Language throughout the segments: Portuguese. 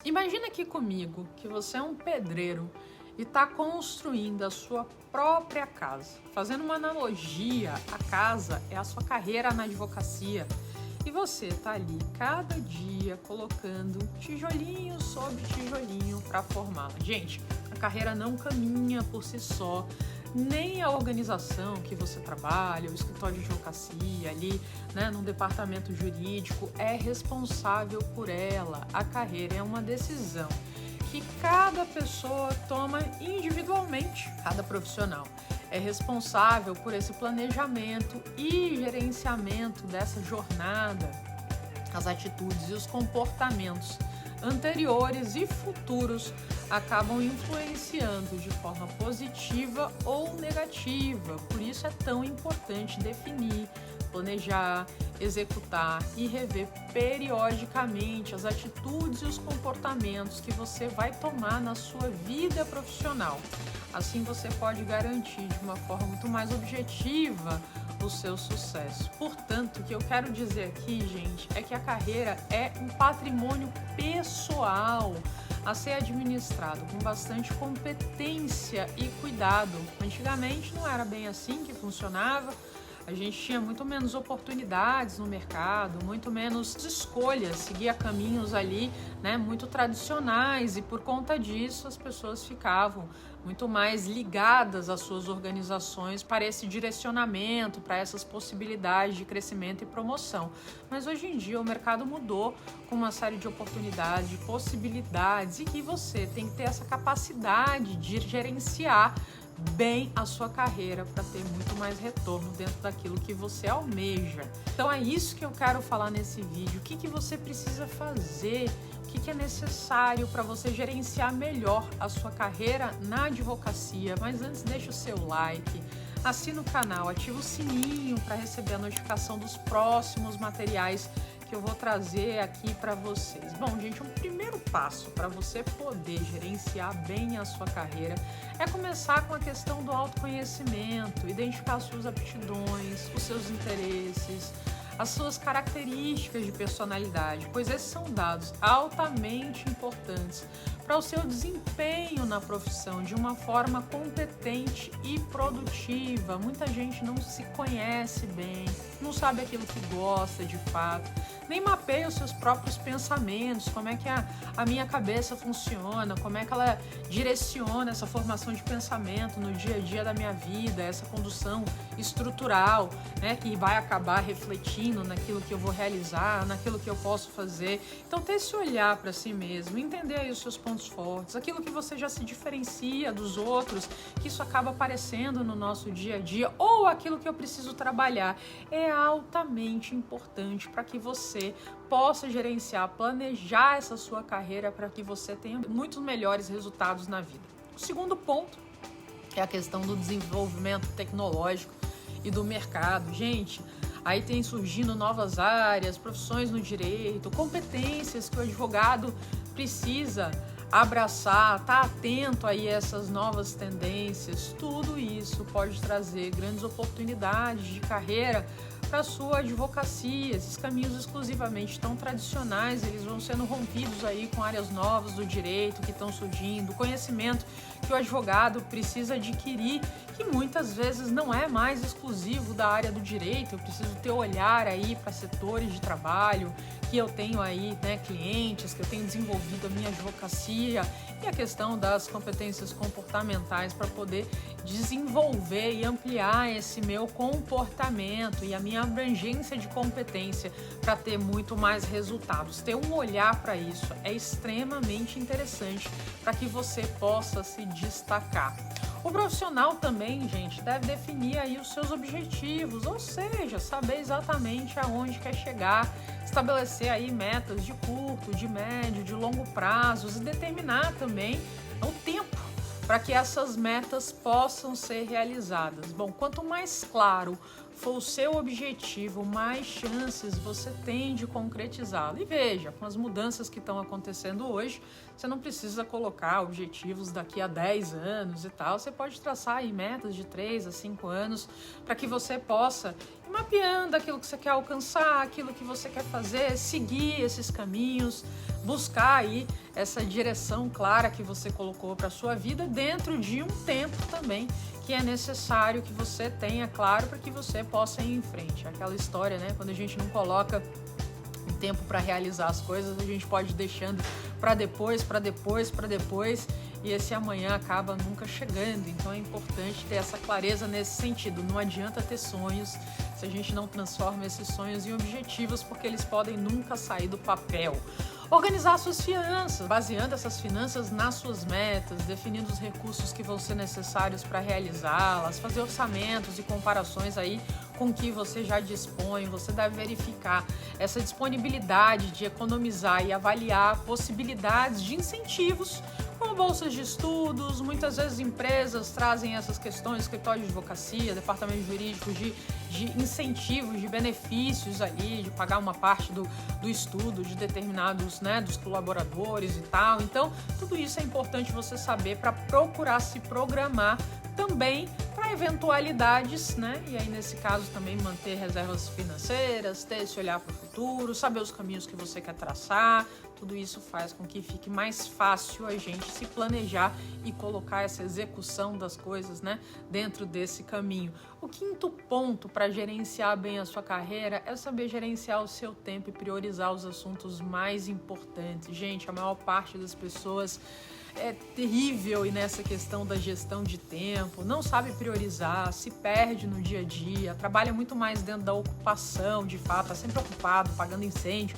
Imagina aqui comigo que você é um pedreiro e está construindo a sua própria casa. Fazendo uma analogia, a casa é a sua carreira na advocacia e você está ali cada dia colocando tijolinho sobre tijolinho para formá-la. Gente, a carreira não caminha por si só, nem a organização que você trabalha, o escritório de advocacia ali, no departamento jurídico, é responsável por ela. A carreira é uma decisão que cada pessoa toma individualmente, cada profissional é responsável por esse planejamento e gerenciamento dessa jornada, as atitudes e os comportamentos anteriores e futuros acabam influenciando de forma positiva ou negativa. Por isso é tão importante definir, planejar, executar e rever periodicamente as atitudes e os comportamentos que você vai tomar na sua vida profissional. Assim você pode garantir de uma forma muito mais objetiva o seu sucesso. Portanto, o que eu quero dizer aqui, gente, é que a carreira é um patrimônio pessoal a ser administrado com bastante competência e cuidado. Antigamente não era bem assim que funcionava. A gente tinha muito menos oportunidades no mercado, muito menos escolhas, seguia caminhos ali, muito tradicionais, e por conta disso as pessoas ficavam muito mais ligadas às suas organizações para esse direcionamento, para essas possibilidades de crescimento e promoção. Mas hoje em dia o mercado mudou com uma série de oportunidades, de possibilidades, e que você tem que ter essa capacidade de gerenciar bem a sua carreira para ter muito mais retorno dentro daquilo que você almeja. Então é isso que eu quero falar nesse vídeo. O que você precisa fazer, o que é necessário para você gerenciar melhor a sua carreira na advocacia. Mas antes, deixa o seu like, assina o canal, ativa o sininho para receber a notificação dos próximos materiais que eu vou trazer aqui para vocês. Bom, gente, um primeiro passo para você poder gerenciar bem a sua carreira é começar com a questão do autoconhecimento, identificar as suas aptidões, os seus interesses, as suas características de personalidade, pois esses são dados altamente importantes para o seu desempenho na profissão de uma forma competente e produtiva. Muita gente não se conhece bem, não sabe aquilo que gosta de fato, nem mapeia os seus próprios pensamentos, como é que a minha cabeça funciona, como é que ela direciona essa formação de pensamento no dia a dia da minha vida, essa condução estrutural, que vai acabar refletindo naquilo que eu vou realizar, naquilo que eu posso fazer. Então, ter esse olhar para si mesmo, entender aí os seus pontos fortes, aquilo que você já se diferencia dos outros, que isso acaba aparecendo no nosso dia a dia, ou aquilo que eu preciso trabalhar, é altamente importante para que você possa gerenciar, planejar essa sua carreira para que você tenha muitos melhores resultados na vida. O segundo ponto é a questão do desenvolvimento tecnológico e do mercado. Gente, aí tem surgindo novas áreas, profissões no direito, competências que o advogado precisa abraçar, estar atento aí a essas novas tendências. Tudo isso pode trazer grandes oportunidades de carreira para a sua advocacia. Esses caminhos exclusivamente tão tradicionais, eles vão sendo rompidos aí com áreas novas do direito que estão surgindo, conhecimento que o advogado precisa adquirir, que muitas vezes não é mais exclusivo da área do direito. Eu preciso ter olhar aí para setores de trabalho, que eu tenho aí, clientes, que eu tenho desenvolvido a minha advocacia, e a questão das competências comportamentais para poder desenvolver e ampliar esse meu comportamento e a minha abrangência de competência para ter muito mais resultados. Ter um olhar para isso é extremamente interessante para que você possa se destacar. O profissional também, gente, deve definir aí os seus objetivos, ou seja, saber exatamente aonde quer chegar, estabelecer aí metas de curto, de médio, de longo prazos e determinar também o tempo para que essas metas possam ser realizadas. Bom, quanto mais claro for o seu objetivo, mais chances você tem de concretizá-lo. E veja, com as mudanças que estão acontecendo hoje, você não precisa colocar objetivos daqui a 10 anos e tal. Você pode traçar aí metas de 3 a 5 anos para que você possa ir mapeando aquilo que você quer alcançar, aquilo que você quer fazer, seguir esses caminhos, buscar aí essa direção clara que você colocou para a sua vida dentro de um tempo também que é necessário que você tenha claro para que você possa ir em frente. Aquela história, né? Quando a gente não coloca tempo para realizar as coisas, a gente pode ir deixando para depois, e esse amanhã acaba nunca chegando. Então é importante ter essa clareza nesse sentido. Não adianta ter sonhos se a gente não transforma esses sonhos em objetivos, porque eles podem nunca sair do papel. Organizar suas finanças, baseando essas finanças nas suas metas, definindo os recursos que vão ser necessários para realizá-las, fazer orçamentos e comparações aí com o que você já dispõe. Você deve verificar essa disponibilidade de economizar e avaliar possibilidades de incentivos, como bolsas de estudos. Muitas vezes empresas trazem essas questões, escritório de advocacia, departamento jurídico, de incentivos, de benefícios ali, de pagar uma parte do estudo de determinados, né, dos colaboradores e tal. Então, tudo isso é importante você saber para procurar se programar também para eventualidades, né? E aí, nesse caso, também manter reservas financeiras, ter esse olhar para o futuro, saber os caminhos que você quer traçar. Tudo isso faz com que fique mais fácil a gente se planejar e colocar essa execução das coisas, né, dentro desse caminho. O quinto ponto para gerenciar bem a sua carreira é saber gerenciar o seu tempo e priorizar os assuntos mais importantes. Gente, a maior parte das pessoas é terrível e nessa questão da gestão de tempo, não sabe priorizar, se perde no dia a dia, trabalha muito mais dentro da ocupação, de fato, está sempre ocupado, pagando incêndio.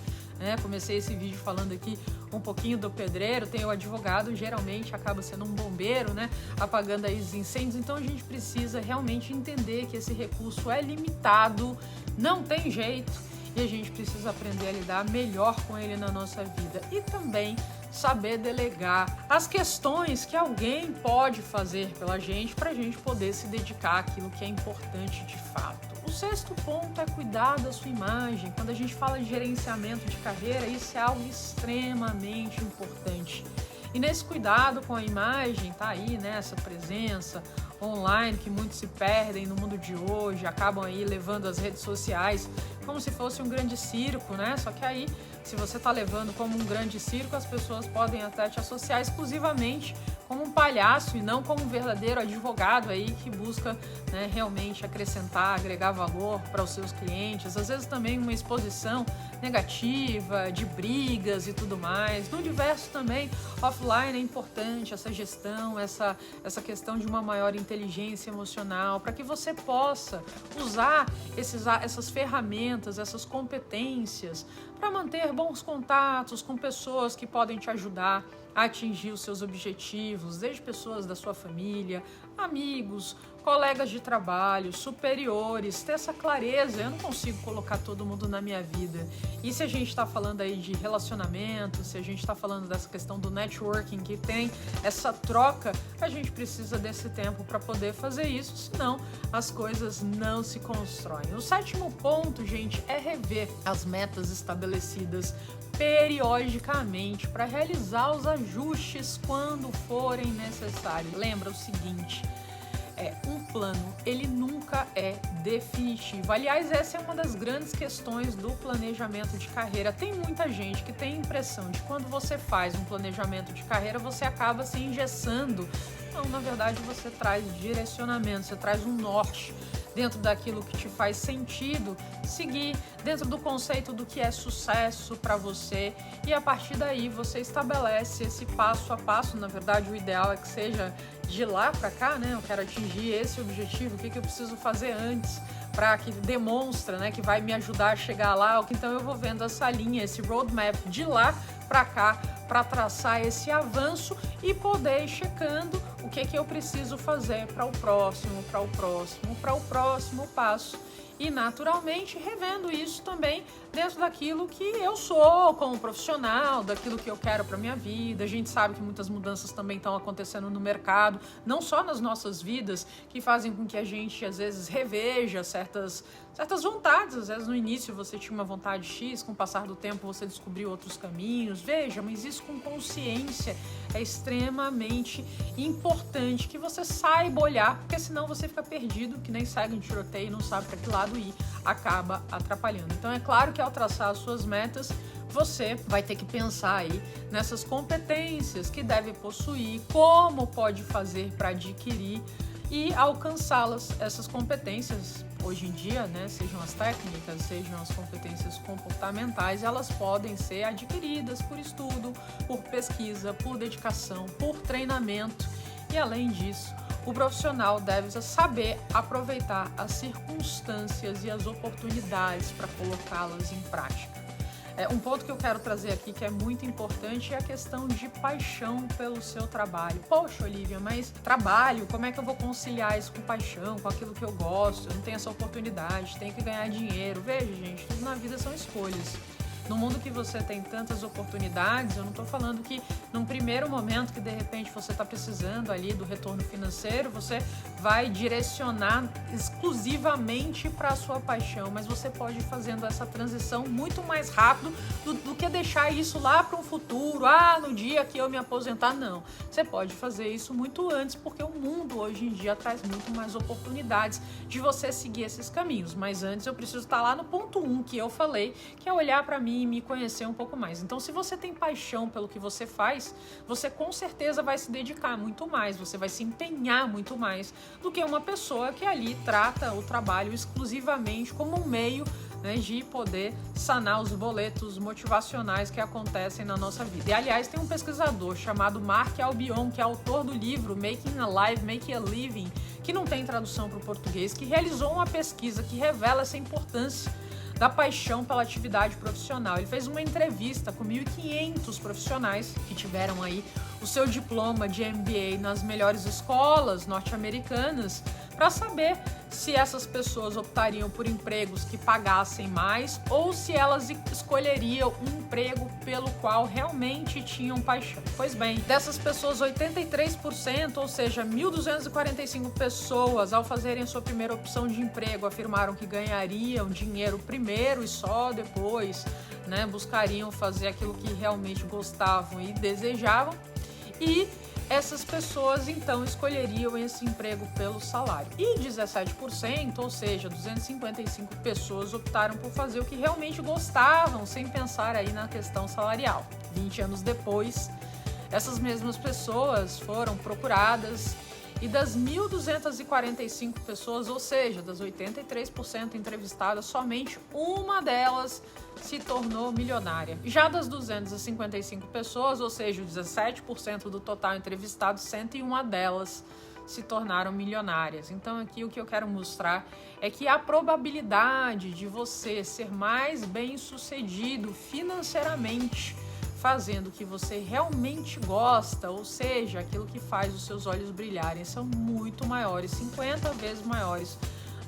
Comecei esse vídeo falando aqui um pouquinho do pedreiro, tem o advogado, geralmente acaba sendo um bombeiro, né, apagando aí os incêndios. Então a gente precisa realmente entender que esse recurso é limitado, não tem jeito, e a gente precisa aprender a lidar melhor com ele na nossa vida. E também saber delegar as questões que alguém pode fazer pela gente para a gente poder se dedicar àquilo que é importante de fato. O sexto ponto é cuidar da sua imagem. Quando a gente fala de gerenciamento de carreira, isso é algo extremamente importante. E nesse cuidado com a imagem, tá aí, né, essa presença online que muitos se perdem no mundo de hoje, acabam aí levando as redes sociais como se fosse um grande circo, né? Só que aí, se você tá levando como um grande circo, as pessoas podem até te associar exclusivamente como um palhaço e não como um verdadeiro advogado aí que busca, né, realmente acrescentar, agregar valor para os seus clientes. Às vezes também uma exposição negativa, de brigas e tudo mais. No universo também offline é importante essa gestão, essa questão de uma maior inteligência emocional, para que você possa usar essas ferramentas, essas competências para manter bons contatos com pessoas que podem te ajudar a atingir os seus objetivos, desde pessoas da sua família, amigos, colegas de trabalho, superiores, ter essa clareza. Eu não consigo colocar todo mundo na minha vida. E se a gente está falando aí de relacionamento, se a gente está falando dessa questão do networking, que tem essa troca, a gente precisa desse tempo para poder fazer isso, senão as coisas não se constroem. O sétimo ponto, gente, é rever as metas estabelecidas periodicamente para realizar os ajustes quando forem necessários. Lembra o seguinte: um plano, ele nunca é definitivo. Aliás, essa é uma das grandes questões do planejamento de carreira. Tem muita gente que tem a impressão de que quando você faz um planejamento de carreira, você acaba se engessando. Não, na verdade, você traz direcionamento, você traz um norte dentro daquilo que te faz sentido seguir, dentro do conceito do que é sucesso para você, e a partir daí você estabelece esse passo a passo. Na verdade, o ideal é que seja de lá para cá, né? Eu quero atingir esse objetivo, o que eu preciso fazer antes para que demonstra, né, que vai me ajudar a chegar lá. Então eu vou vendo essa linha, esse roadmap de lá para cá, para traçar esse avanço e poder ir checando o que eu preciso fazer para o próximo passo. e naturalmente revendo isso também dentro daquilo que eu sou como profissional, daquilo que eu quero para minha vida. A gente sabe que muitas mudanças também estão acontecendo no mercado, não só nas nossas vidas, que fazem com que a gente às vezes reveja certas vontades. Às vezes no início você tinha uma vontade X, com o passar do tempo você descobriu outros caminhos. Veja, mas isso com consciência é extremamente importante que você saiba olhar, porque senão você fica perdido, que nem segue um tiroteio e não sabe para que lado ir, acaba atrapalhando. Então é claro que ao traçar as suas metas, você vai ter que pensar aí nessas competências que deve possuir, como pode fazer para adquirir e alcançá-las. Essas competências, hoje em dia, né, sejam as técnicas, sejam as competências comportamentais, elas podem ser adquiridas por estudo, por pesquisa, por dedicação, por treinamento. E além disso, o profissional deve saber aproveitar as circunstâncias e as oportunidades para colocá-las em prática. Um ponto que eu quero trazer aqui que é muito importante é a questão de paixão pelo seu trabalho. Poxa, Olivia, mas trabalho, como é que eu vou conciliar isso com paixão, com aquilo que eu gosto? Eu não tenho essa oportunidade, tenho que ganhar dinheiro. Veja, gente, tudo na vida são escolhas. No mundo que você tem tantas oportunidades, eu não estou falando que num primeiro momento que de repente você está precisando ali do retorno financeiro, você vai direcionar exclusivamente para a sua paixão, mas você pode ir fazendo essa transição muito mais rápido do que deixar isso lá para um futuro, no dia que eu me aposentar, não. Você pode fazer isso muito antes, porque o mundo hoje em dia traz muito mais oportunidades de você seguir esses caminhos, mas antes eu preciso estar lá no ponto 1 que eu falei, que é olhar para mim e me conhecer um pouco mais. Então, se você tem paixão pelo que você faz, você com certeza vai se dedicar muito mais, você vai se empenhar muito mais do que uma pessoa que ali trata o trabalho exclusivamente como um meio, né, de poder sanar os boletos motivacionais que acontecem na nossa vida. E, aliás, tem um pesquisador chamado Mark Albion, que é autor do livro Making a Life, Making a Living, que não tem tradução para o português, que realizou uma pesquisa que revela essa importância da paixão pela atividade profissional. Ele fez uma entrevista com 1.500 profissionais que tiveram aí o seu diploma de MBA nas melhores escolas norte-americanas, para saber se essas pessoas optariam por empregos que pagassem mais ou se elas escolheriam um emprego pelo qual realmente tinham paixão. Pois bem, dessas pessoas, 83%, ou seja, 1.245 pessoas, ao fazerem a sua primeira opção de emprego, afirmaram que ganhariam dinheiro primeiro e só depois, né, buscariam fazer aquilo que realmente gostavam e desejavam. E essas pessoas, então, escolheriam esse emprego pelo salário. E 17%, ou seja, 255 pessoas, optaram por fazer o que realmente gostavam, sem pensar aí na questão salarial. 20 anos depois, essas mesmas pessoas foram procuradas e das 1.245 pessoas, ou seja, das 83% entrevistadas, somente uma delas se tornou milionária. Já das 255 pessoas, ou seja, 17% do total entrevistado, 101 delas se tornaram milionárias. Então aqui o que eu quero mostrar é que a probabilidade de você ser mais bem-sucedido financeiramente fazendo o que você realmente gosta, ou seja, aquilo que faz os seus olhos brilharem, são muito maiores, 50 vezes maiores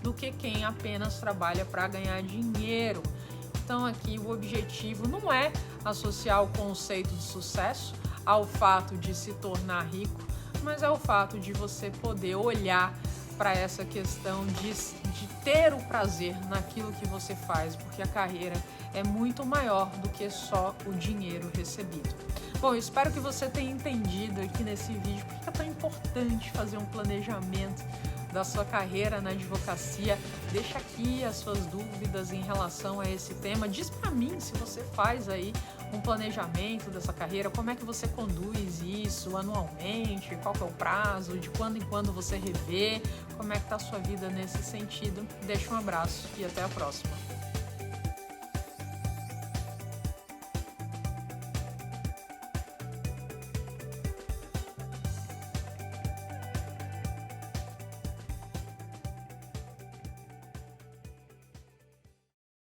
do que quem apenas trabalha para ganhar dinheiro. Então aqui o objetivo não é associar o conceito de sucesso ao fato de se tornar rico, mas é o fato de você poder olhar para essa questão de ter o prazer naquilo que você faz, porque a carreira é muito maior do que só o dinheiro recebido. Bom, eu espero que você tenha entendido aqui nesse vídeo porque é tão importante fazer um planejamento da sua carreira na advocacia. Deixa aqui as suas dúvidas em relação a esse tema. Diz para mim se você faz aí um planejamento dessa carreira, como é que você conduz isso anualmente, qual que é o prazo, de quando em quando você revê, como é que tá a sua vida nesse sentido. Deixa um abraço e até a próxima.